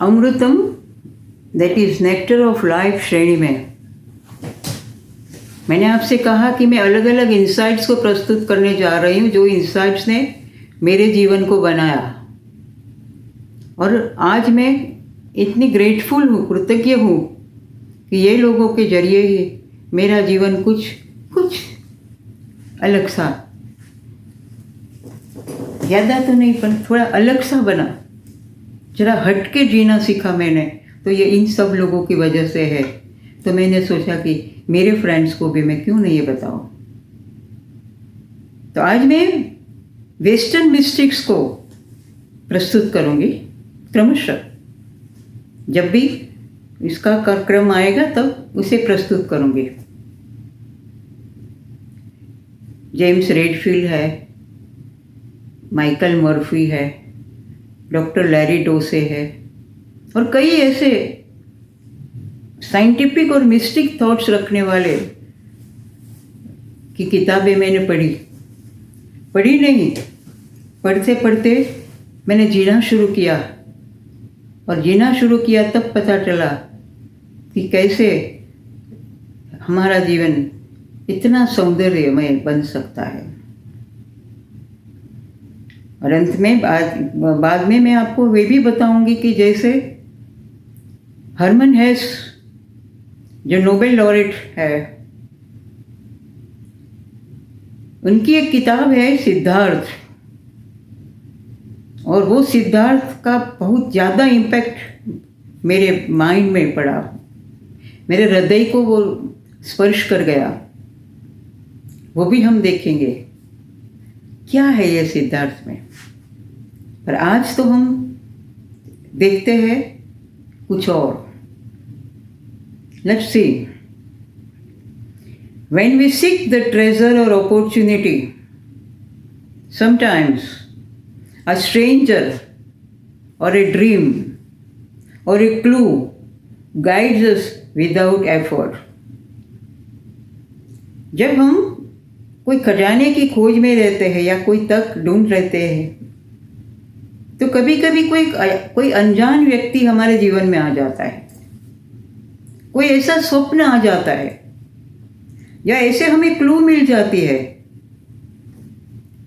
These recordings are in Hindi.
अमृतम that is nectar of life श्रेणी में मैंने आपसे कहा कि मैं अलग अलग इंसाइट्स को प्रस्तुत करने जा रही हूँ, जो इंसाइट्स ने मेरे जीवन को बनाया। और आज मैं इतनी ग्रेटफुल हूँ, कृतज्ञ हूँ कि ये लोगों के जरिए ही मेरा जीवन कुछ अलग सा, ज़्यादा तो नहीं पर थोड़ा अलग सा बना, जरा हट के जीना सीखा मैंने। तो ये इन सब लोगों की वजह से है। तो मैंने सोचा कि मेरे फ्रेंड्स को भी मैं क्यों नहीं ये बताऊं। तो आज मैं वेस्टर्न मिस्टिक्स को प्रस्तुत करूंगी क्रमशः। जब भी इसका क्रम आएगा तब उसे प्रस्तुत करूंगी। जेम्स रेडफील्ड है, माइकल मर्फी है, डॉक्टर लैरी डोसे है और कई ऐसे साइंटिफिक और मिस्टिक थॉट्स रखने वाले की किताबें मैंने पढ़ी नहीं, पढ़ते पढ़ते मैंने जीना शुरू किया। और जीना शुरू किया तब पता चला कि कैसे हमारा जीवन इतना सौंदर्यमय बन सकता है। और अंत में बाद में मैं आपको वे भी बताऊंगी कि जैसे हरमन हेस जो नोबेल लॉरेट है, उनकी एक किताब है सिद्धार्थ, और वो सिद्धार्थ का बहुत ज़्यादा इम्पैक्ट मेरे माइंड में पड़ा, मेरे हृदय को वो स्पर्श कर गया। वो भी हम देखेंगे क्या है ये सिद्धार्थ में। पर आज तो हम देखते हैं कुछ और। Let's see. When we seek the treasure or opportunity, sometimes a stranger or a dream or a clue guides us without effort. जब हम कोई खजाने की खोज में रहते हैं या कोई तक ढूंढ रहते हैं, तो कभी कभी कोई अनजान व्यक्ति हमारे जीवन में आ जाता है, कोई ऐसा स्वप्न आ जाता है, या ऐसे हमें क्लू मिल जाती है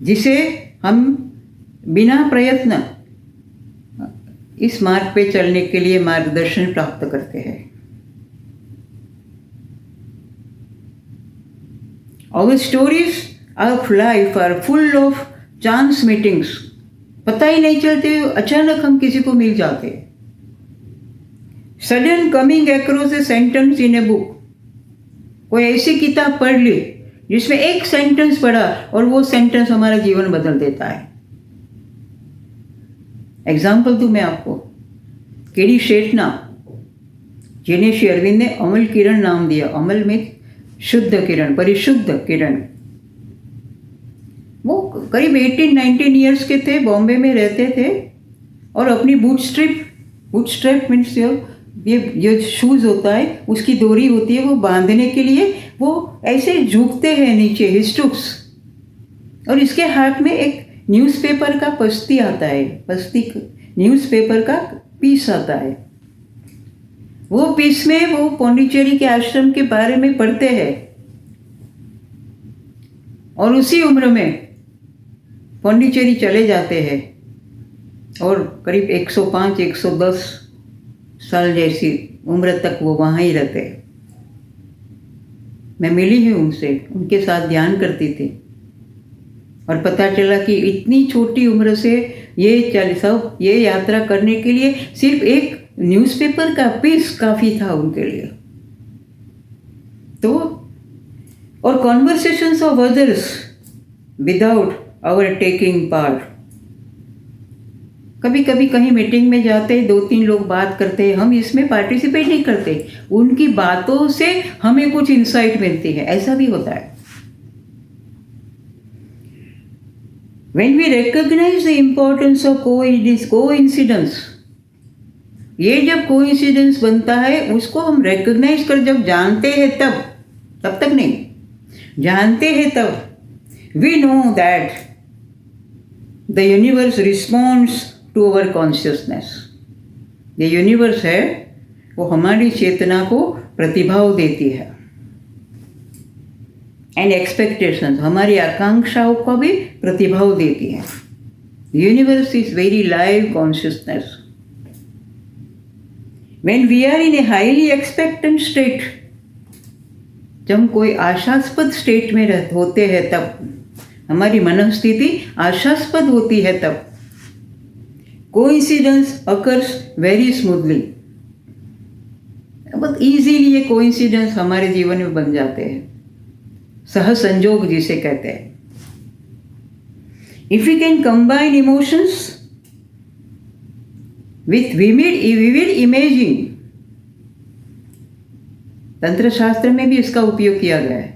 जिसे हम बिना प्रयत्न इस मार्ग पे चलने के लिए मार्गदर्शन प्राप्त करते हैं। Our stories of life are full of chance meetings. पता ही नहीं चलते, अचानक हम किसी को मिल जाते हैं। Sudden coming across a sentence in a book. कोई ऐसी किताब पढ़ ली जिसमें एक सेंटेंस पढ़ा और वो सेंटेंस हमारा जीवन बदल देता है। एग्जाम्पल दूं मैं आपको, केडी शेटना, जिन्हें श्री अरविंद ने अमल किरण नाम दिया। अमल में शुद्ध किरण, परिशुद्ध किरण। वो करीब 18-19 ईयर्स के थे, बॉम्बे में रहते थे और अपनी बूटस्ट्रैप मीन्स ये जो शूज़ होता है उसकी डोरी होती है, वो बांधने के लिए वो ऐसे झुकते हैं नीचे, हिस्टुक्स, और इसके हाथ में एक न्यूज़पेपर का पस्ती आता है, न्यूज़पेपर का पीस आता है। वो पीस में वो पौंडीचेरी के आश्रम के बारे में पढ़ते हैं और उसी उम्र में पौंडीचेरी चले जाते हैं और करीब 105-110 साल जैसी उम्र तक वो वहाँ ही रहते। मैं मिली हूँ उनसे, उनके साथ ध्यान करती थी और पता चला कि इतनी छोटी उम्र से ये यात्रा करने के लिए सिर्फ एक न्यूज़पेपर का पीस काफ़ी था उनके लिए। तो और conversations of others without our taking part. कभी कभी कहीं मीटिंग में जाते, 2-3 लोग बात करते हैं, हम इसमें पार्टिसिपेट नहीं करते, उनकी बातों से हमें कुछ इंसाइट मिलती है, ऐसा भी होता है। When we recognize the importance of coincidence, ये जब कोइंसिडेंस बनता है उसको हम रिकॉग्नाइज कर, जब जानते हैं तब तक नहीं, जानते हैं तब we know that the universe responds to our consciousness. ये यूनिवर्स है वो हमारी चेतना को प्रतिभाव देती है एंड एक्सपेक्टेशंस, हमारी आकांक्षाओं का भी प्रतिभाव देती है। Universe is very live consciousness. When we are in a highly expectant state, जब हम कोई आशास्पद स्टेट में होते हैं तब हमारी मनोस्थिति आशास्पद होती है, तब कोइंसिडेंस अकर्स वेरी स्मूथली। बहुत इजीली ये कोइंसिडेंस हमारे जीवन में बन जाते हैं, सहसंजोग जिसे कहते हैं। If you can combine emotions with vivid imaging, तंत्र शास्त्र में भी इसका उपयोग किया गया है।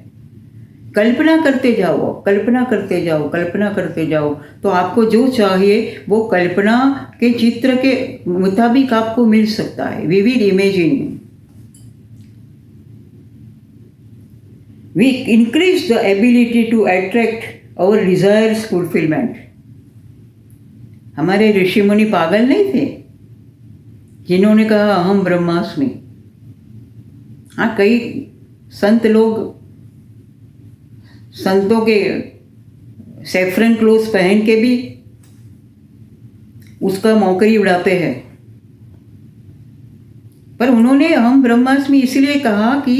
कल्पना करते जाओ, कल्पना करते जाओ, कल्पना करते जाओ, तो आपको जो चाहिए वो कल्पना के चित्र के मुताबिक आपको मिल सकता है। Vivid imaging, we increase the ability to attract our desires fulfillment। हमारे ऋषि मुनि पागल नहीं थे जिन्होंने कहा अहम ब्रह्मास्मि। हाँ, कई संत लोग संतों के सेफ्रन क्लोथ पहन के भी उसका मौकरी उड़ाते हैं, पर उन्होंने अहम ब्रह्मास्मि इसलिए कहा कि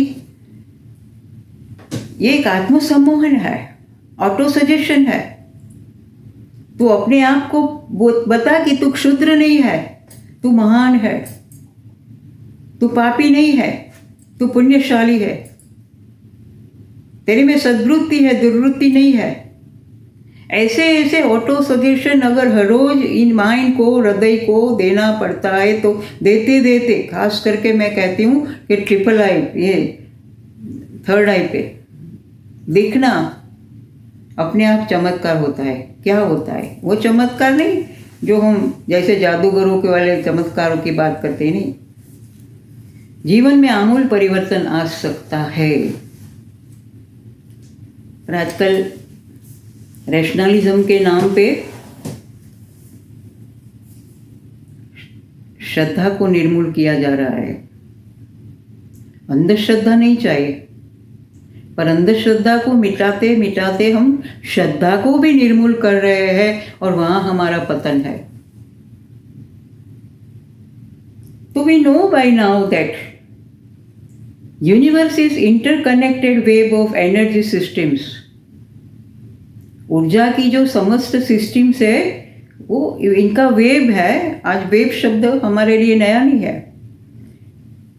ये एक आत्मसम्मोहन है, ऑटो सजेशन है। तू अपने आप को बता कि तू क्षुद्र नहीं है, तू महान है, तू पापी नहीं है, तू पुण्यशाली है, तेरे में सद्वृत्ति है, दुर्वृत्ति नहीं है। ऐसे ऐसे ऑटो सजेशन अगर हर रोज इन माइंड को, हृदय को देना पड़ता है, तो देते देते, खास करके मैं कहती हूँ कि ट्रिपल आई, ये थर्ड आई पे दिखना अपने आप चमत्कार होता है। क्या होता है वो चमत्कार? नहीं जो हम जैसे जादूगरों के वाले चमत्कारों की बात करते हैं, नहीं। जीवन में आमूल परिवर्तन आ सकता है। पर आजकल रैशनलिज्म के नाम पे श्रद्धा को निर्मूल किया जा रहा है। अंधश्रद्धा नहीं चाहिए, पर अंधश्रद्धा को मिटाते मिटाते हम श्रद्धा को भी निर्मूल कर रहे हैं, और वहां हमारा पतन है। तो we know by now that universe is interconnected web of energy systems. ऊर्जा की जो समस्त सिस्टम्स है वो इनका वेब है। आज वेब शब्द हमारे लिए नया नहीं है।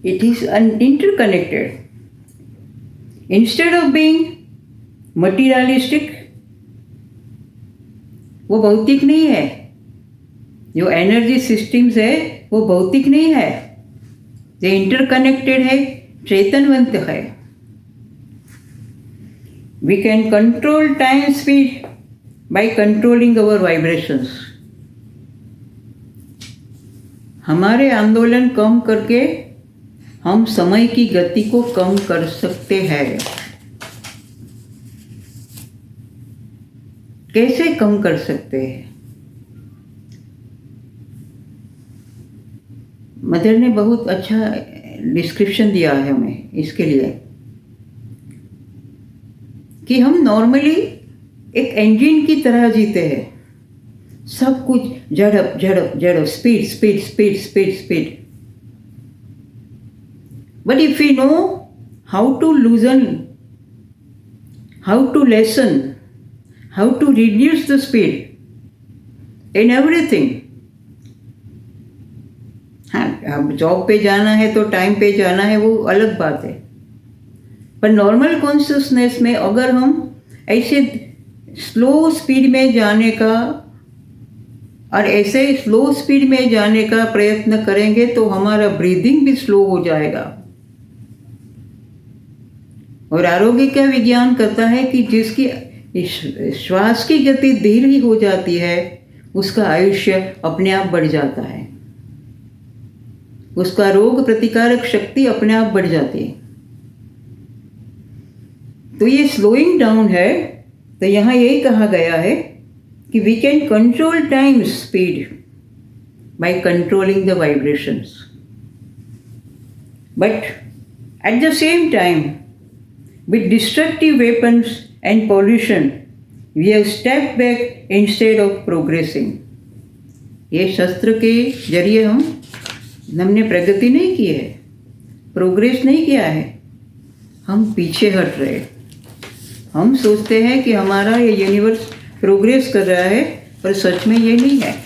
It is interconnected. Instead of being materialistic, वो भौतिक नहीं है। जो एनर्जी सिस्टम्स है वो भौतिक नहीं है, ये इंटरकनेक्टेड है, चैतन्यवंत है। We can control time speed by controlling our vibrations। हमारे आंदोलन कम करके हम समय की गति को कम कर सकते हैं। कैसे कम कर सकते हैं? मदर ने बहुत अच्छा डिस्क्रिप्शन दिया है हमें इसके लिए, कि हम नॉर्मली एक इंजन की तरह जीते हैं। सब कुछ झड़प झड़प झड़प, speed speed speed speed speed. But if you know how to loosen, how to lessen, how to reduce the speed in everything. हाँ, अब जॉब पे जाना है तो टाइम पे जाना है, वो अलग बात है। पर नॉर्मल कॉन्शियसनेस में अगर हम ऐसे स्लो स्पीड में जाने का और ऐसे स्लो स्पीड में जाने का प्रयत्न करेंगे तो हमारा ब्रीदिंग भी स्लो हो जाएगा। और आरोग्य का विज्ञान कहता है कि जिसकी श्वास की गति धीरे हो जाती है उसका आयुष्य अपने आप बढ़ जाता है, उसका रोग प्रतिकारक शक्ति अपने आप बढ़ जाती है। तो ये स्लोइंग डाउन है। तो यहाँ यही कहा गया है कि we can control time speed by controlling the vibrations. But at the same time, with destructive weapons and pollution, we have stepped back instead of progressing. ये शस्त्र के जरिए हमने प्रगति नहीं की है, प्रोग्रेस नहीं किया है, हम पीछे हट रहे। हम सोचते हैं कि हमारा ये यूनिवर्स प्रोग्रेस कर रहा है, पर सच में ये नहीं है।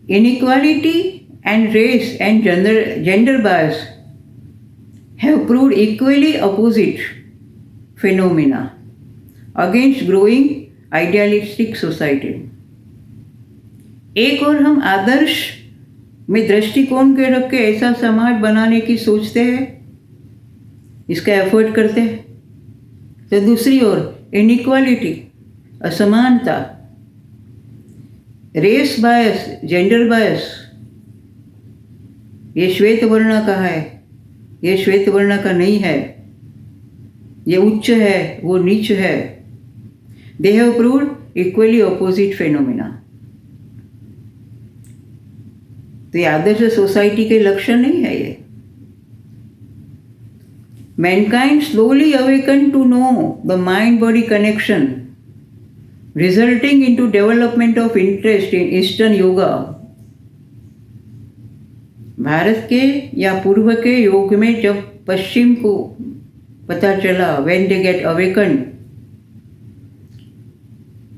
Inequality and race and gender bias have proved equally opposite phenomena against growing idealistic society. एक और हम आदर्श में दृष्टिकोण के रख के ऐसा समाज बनाने की सोचते हैं, इसका एफर्ट करते हैं, तो दूसरी ओर इनइक्वालिटी, असमानता, रेस बायस, जेंडर बायस, ये श्वेत वर्ण का है, ये श्वेत वर्ण का नहीं है, ये उच्च है, वो नीच है। They have proved equally opposite phenomena. तो ये आदर्श सोसाइटी के लक्षण नहीं है। ये mankind slowly awaken to know the mind body connection, resulting into development of interest in Eastern yoga. भारत के या पूर्व के योग में जब पश्चिम को पता चला, when they get awakened,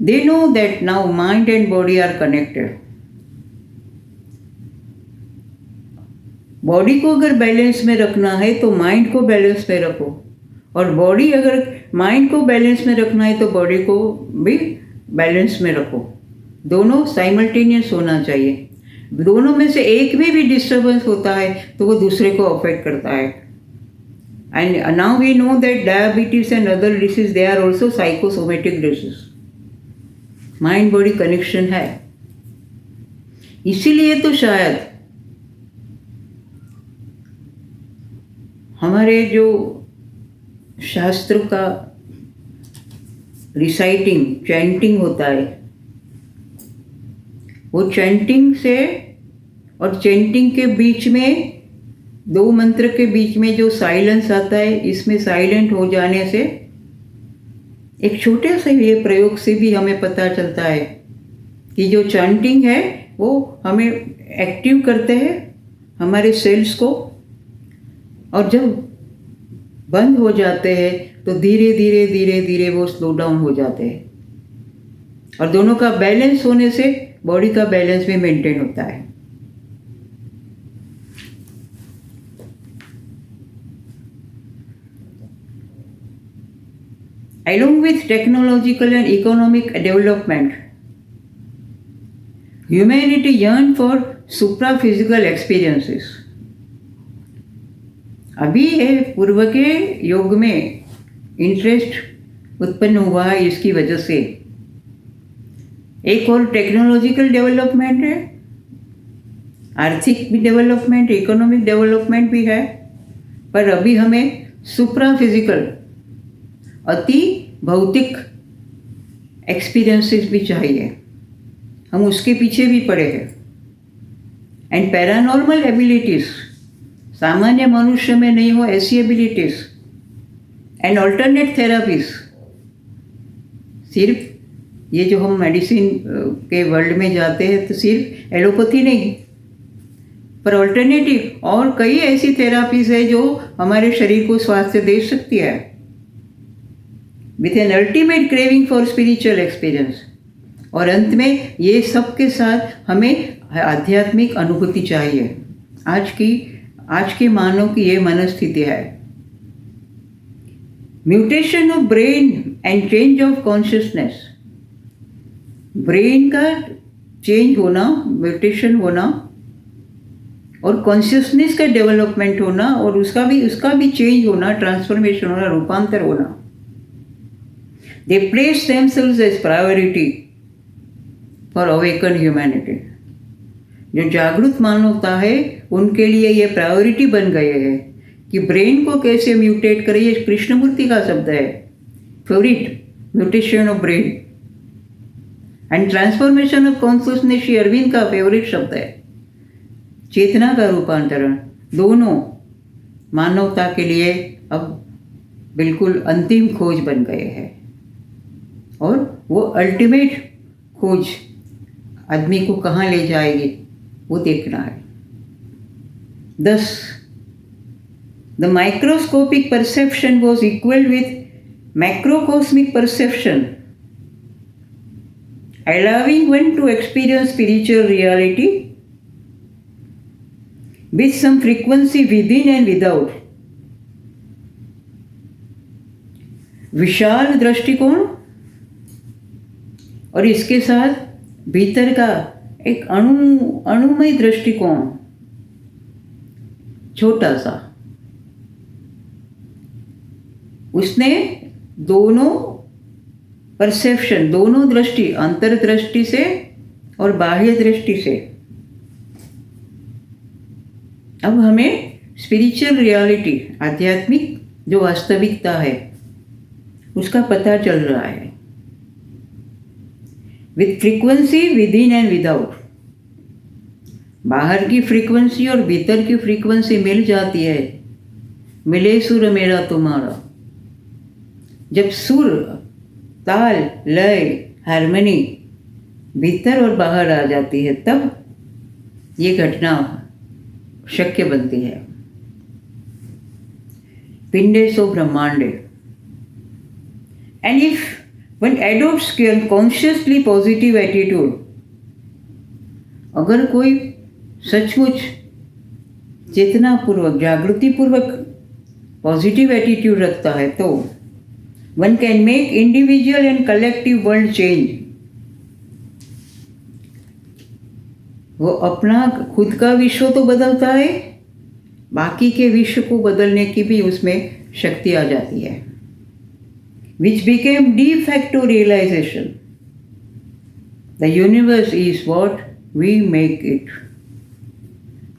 they know that now mind and body are connected. Body को अगर बैलेंस में रखना है तो माइंड को बैलेंस में रखो, और बॉडी अगर माइंड को बैलेंस में रखना है तो बॉडी को भी बैलेंस में रखो। दोनों साइमल्टेनियस होना चाहिए। दोनों में से एक में भी डिस्टर्बेंस होता है तो वो दूसरे को अफेक्ट करता है। And now we know that diabetes and other disease they are also psychosomatic disease. Mind body connection है। इसीलिए तो शायद हमारे जो शास्त्र का रिसाइटिंग, चैंटिंग होता है, वो चैंटिंग से और चैंटिंग के बीच में, दो मंत्र के बीच में जो साइलेंस आता है, इसमें साइलेंट हो जाने से एक छोटे से ये प्रयोग से भी हमें पता चलता है कि जो चैंटिंग है वो हमें एक्टिव करते हैं हमारे सेल्स को, और जब बंद हो जाते हैं तो धीरे धीरे धीरे धीरे वो स्लो डाउन हो जाते हैं, और दोनों का बैलेंस होने से बॉडी का बैलेंस भी मेंटेन होता है। Along with technological and economic development, humanity yearned for supra-physical experiences. अभी ये पूर्व के योग में इंटरेस्ट उत्पन्न हुआ है, इसकी वजह से एक और टेक्नोलॉजिकल डेवलपमेंट है, आर्थिक भी डेवलपमेंट, इकोनॉमिक डेवलपमेंट भी है, पर अभी हमें सुप्रा फिजिकल, अति भौतिक एक्सपीरियंसेस भी चाहिए। हम उसके पीछे भी पड़े हैं। एंड पैरानॉर्मल एबिलिटीज, सामान्य मनुष्य में नहीं हो ऐसी एबिलिटीज, एंड अल्टरनेट थेरापीज। सिर्फ ये जो हम मेडिसिन के वर्ल्ड में जाते हैं तो सिर्फ एलोपैथी नहीं, पर अल्टरनेटिव और कई ऐसी थेरापीज है जो हमारे शरीर को स्वास्थ्य दे सकती है, with an ultimate craving for spiritual experience. और अंत में ये सब के साथ हमें आध्यात्मिक अनुभूति चाहिए। आज के मानव की ये मनस्थिति है। Mutation of brain and change of consciousness, brain का चेंज होना, म्यूटेशन होना, और कॉन्शियसनेस का डेवलपमेंट होना, और उसका भी चेंज होना, ट्रांसफॉर्मेशन होना, रूपांतर होना। They place themselves as priority for awaken humanity. जो जागरूक मानवता है उनके लिए ये प्रायोरिटी बन गए हैं कि ब्रेन को कैसे म्यूटेट करे, ये कृष्णमूर्ति का शब्द है, favourite mutation of brain and transformation of consciousness Shri Aurobindo का फेवरेट शब्द है। चेतना का रूपांतरण, दोनों मानवता के लिए अब बिल्कुल अंतिम खोज बन गए हैं और वो अल्टीमेट खोज आदमी को कहाँ ले जाएगी वो देखना है। 10. The microscopic perception was equal with macrocosmic perception, allowing one to experience spiritual reality with some frequency within and without. विशाल दृष्टिकोण और इसके साथ भीतर का एक अणुमय दृष्टिकोण, छोटा सा, उसने दोनों परसेप्शन, दोनों दृष्टि, अंतर्दृष्टि से और बाह्य दृष्टि से अब हमें स्पिरिचुअल रियलिटी, आध्यात्मिक जो वास्तविकता है उसका पता चल रहा है with frequency with in and without. बाहर की फ्रीक्वेंसी और भीतर की फ्रीक्वेंसी मिल जाती है, मिले सुर मेरा तुम्हारा। जब सुर, ताल, लय, हारमोनी भीतर और बाहर आ जाती है तब ये घटना शक्य बनती है। पिंडे सो ब्रह्मांडे। And if one adopts consciously positive attitude, अगर कोई सचमुच चेतनापूर्वक, जागृतिपूर्वक पॉजिटिव एटीट्यूड रखता है तो one can make individual and collective world change. वो अपना खुद का विश्व तो बदलता है, बाकी के विश्व को बदलने की भी उसमें शक्ति आ जाती है। Which became de facto realization. The universe is what we make it.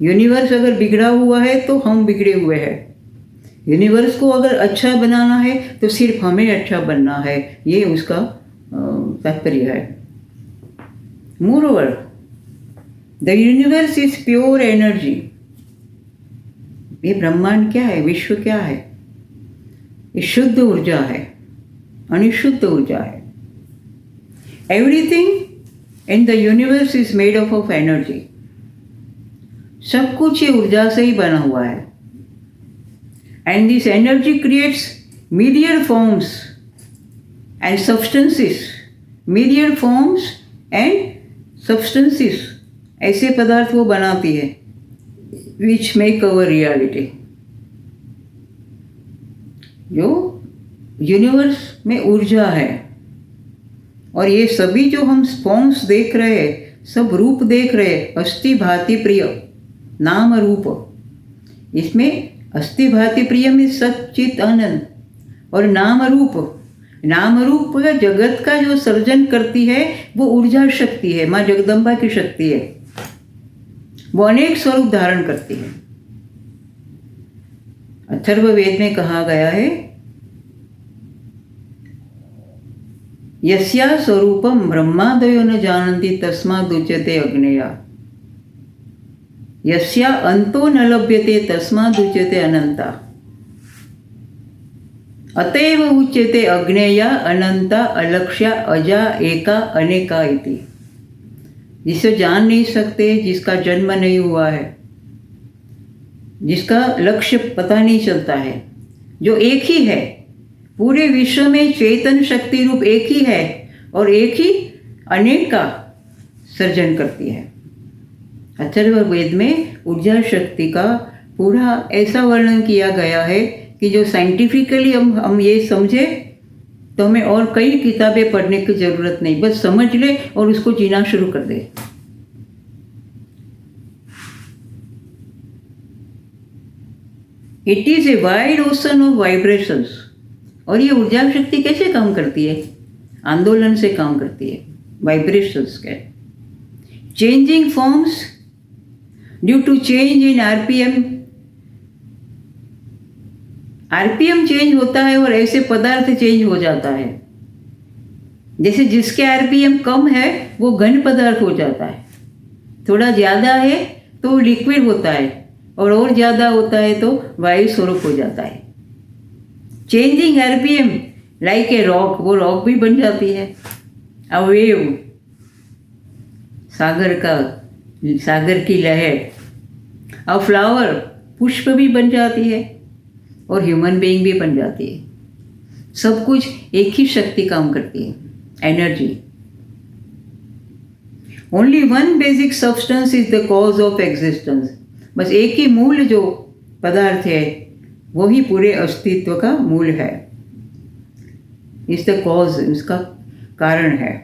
Universe अगर बिगड़ा हुआ है तो हम बिगड़े हुए हैं। यूनिवर्स को अगर अच्छा बनाना है तो सिर्फ हमें अच्छा बनना है, ये उसका तात्पर्य है। Moreover, the universe is pure energy. ये ब्रह्मांड क्या है, विश्व क्या है? ये शुद्ध ऊर्जा है, अनिशुद्ध ऊर्जा है। Everything in the universe is made up of energy. सब कुछ ये ऊर्जा से ही बना हुआ है। And this energy creates मीडियर forms and substances. मीडियर forms and substances, ऐसे पदार्थ वो बनाती है विच मेक अवर रियलिटी। जो यूनिवर्स में ऊर्जा है और ये सभी जो हम फॉर्म्स देख रहे हैं, सब रूप देख रहे हैं, अस्थि भाति प्रिय, नाम रूप। इसमें अस्थि भाति प्रिय में सच्चित आनंद और नाम रूप का जगत का जो सर्जन करती है वो ऊर्जा शक्ति है, माँ जगदम्बा की शक्ति है। वो अनेक स्वरूप धारण करती है। अथर्ववेद में कहा गया है, यस्या स्वरूपम ब्रह्मादयो न जानन्ति तस्मादुच्यते अग्नेया। यस्या अंतो न लभ्यते तस्मादुच्यते अनंता। अतएव उच्यते अग्नेया अनंता अलक्ष्या अजा एका अनेका इति। जिसे जान नहीं सकते, जिसका जन्म नहीं हुआ है, जिसका लक्ष्य पता नहीं चलता है, जो एक ही है, पूरे विश्व में चेतन शक्ति रूप एक ही है और एक ही अनेक का सर्जन करती है। अथर्ववेद में ऊर्जा शक्ति का पूरा ऐसा वर्णन किया गया है कि जो साइंटिफिकली हम ये समझे तो हमें और कई किताबें पढ़ने की ज़रूरत नहीं, बस समझ ले और उसको जीना शुरू कर दे। It is a wide ocean of vibrations. और ये ऊर्जा शक्ति कैसे काम करती है? आंदोलन से काम करती है, वाइब्रेशंस के। Changing forms due to change in RPM RPM change होता है और ऐसे पदार्थ चेंज हो जाता है। जैसे जिसके आरपीएम कम है वो घन पदार्थ हो जाता है, थोड़ा ज़्यादा है तो लिक्विड होता है, और ज़्यादा होता है तो वायु स्वरूप हो जाता है। Changing RPM like a rock, वो रॉक भी बन जाती है। अ वेव, सागर की लहर। अ फ्लावर, पुष्प भी बन जाती है, और ह्यूमन बीइंग भी बन जाती है। सब कुछ एक ही शक्ति काम करती है, energy. Only one basic substance is the cause of existence. बस एक ही मूल जो पदार्थ है वही पूरे अस्तित्व का मूल है। इज द कॉज, इसका कारण है।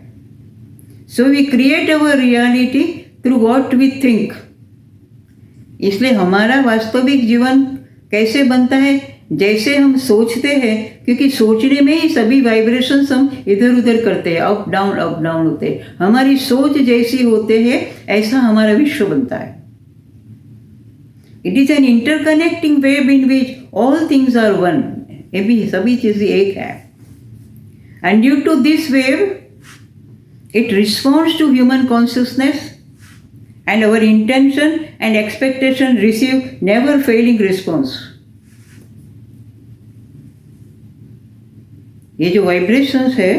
So we create our reality through what we think. इसलिए हमारा वास्तविक जीवन कैसे बनता है? जैसे हम सोचते हैं, क्योंकि सोचने में ही सभी वाइब्रेशंस हम इधर उधर करते हैं, अप डाउन होते हैं। हमारी सोच जैसी होते हैं ऐसा हमारा विश्व बनता है। It is an interconnecting wave in which all things are one. ये भी सभी चीज़ें एक है। And due to this wave it responds to human consciousness, and our intention and expectation receive never failing response. ये जो वाइब्रेशंस है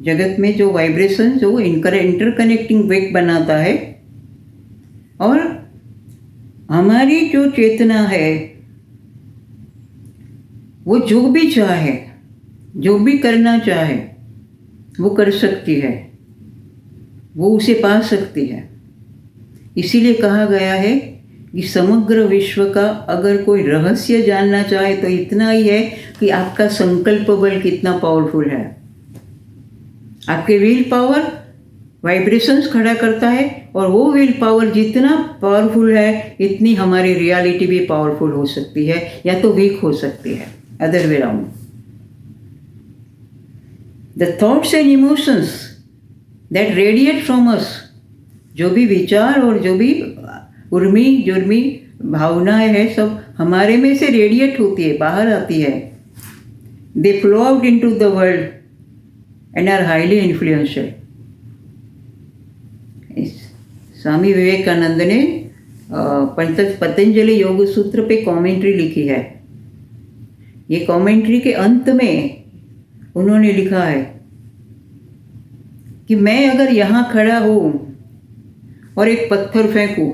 जगत में, जो वाइब्रेशन जो इंटरकनेक्टिंग वेव बनाता है, और हमारी जो चेतना है वो जो भी चाहे, जो भी करना चाहे वो कर सकती है, वो उसे पा सकती है। इसीलिए कहा गया है कि समग्र विश्व का अगर कोई रहस्य जानना चाहे तो इतना ही है कि आपका संकल्प बल कितना पावरफुल है। आपके विल पावर वाइब्रेशंस खड़ा करता है, और वो विल पावर जितना पावरफुल है इतनी हमारी रियलिटी भी पावरफुल हो सकती है, या तो वीक हो सकती है, other way round. The thoughts and emotions that radiate from us, जो भी विचार और जो भी जुर्मी भावनाएं हैं सब हमारे में से रेडिएट होती है, बाहर आती है। They flow out into the world and are highly influential. Swami Vivekananda ने पतंजलि योग सूत्र पे कमेंट्री लिखी है। ये कमेंट्री के अंत में उन्होंने लिखा है कि मैं अगर यहाँ खड़ा हूँ और एक पत्थर फेंकूं,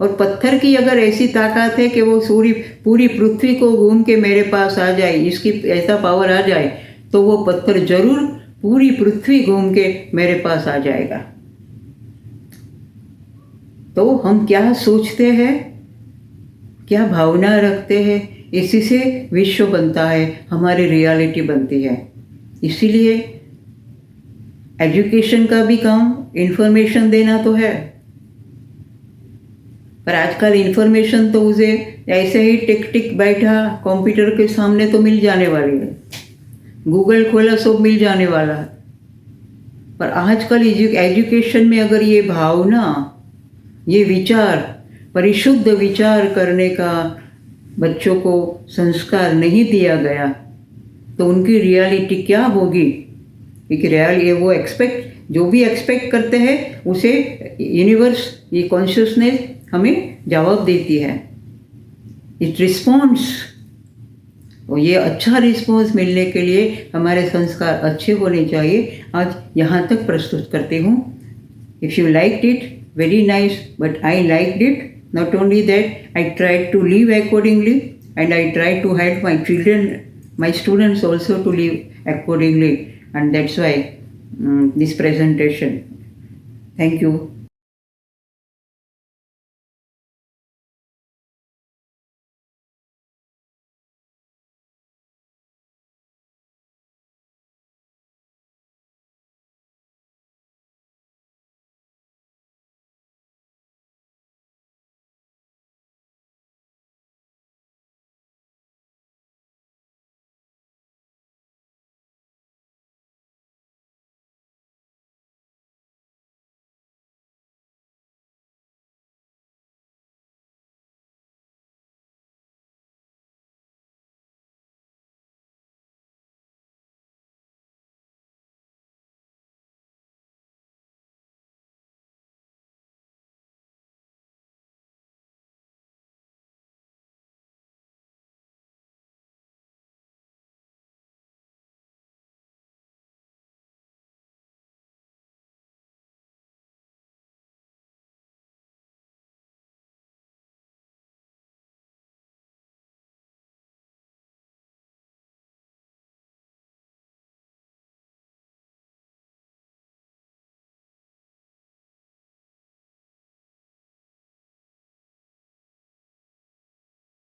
और पत्थर की अगर ऐसी ताकत है कि वो पूरी पृथ्वी को घूम के मेरे पास आ जाए, इसकी ऐसा पावर आ जाए, तो वो पत्थर जरूर पूरी पृथ्वी घूम के मेरे पास आ जाएगा। तो हम क्या सोचते हैं, क्या भावना रखते हैं, इसी से विश्व बनता है, हमारी रियलिटी बनती है। इसीलिए एजुकेशन का भी काम इन्फॉर्मेशन देना तो है, पर आजकल इन्फॉर्मेशन तो उसे ऐसे ही टिक बैठा कंप्यूटर के सामने तो मिल जाने वाली है, गूगल खोला सब मिल जाने वाला है। पर आजकल एजुकेशन में अगर ये भावना, ये विचार, परिशुद्ध विचार करने का बच्चों को संस्कार नहीं दिया गया तो उनकी रियलिटी क्या होगी? क्योंकि वो जो भी एक्सपेक्ट करते हैं उसे यूनिवर्स, ये कॉन्शियसनेस हमें जवाब देती है। इट रिस्पॉन्ड्स, और ये अच्छा रिस्पॉन्स मिलने के लिए हमारे संस्कार अच्छे होने चाहिए। आज यहाँ तक प्रस्तुत करती हूँ। If you liked it, very nice, but I liked it. Not only that, I tried to live accordingly, and I try to help my children, my students also to live accordingly, and that's why this presentation. Thank you.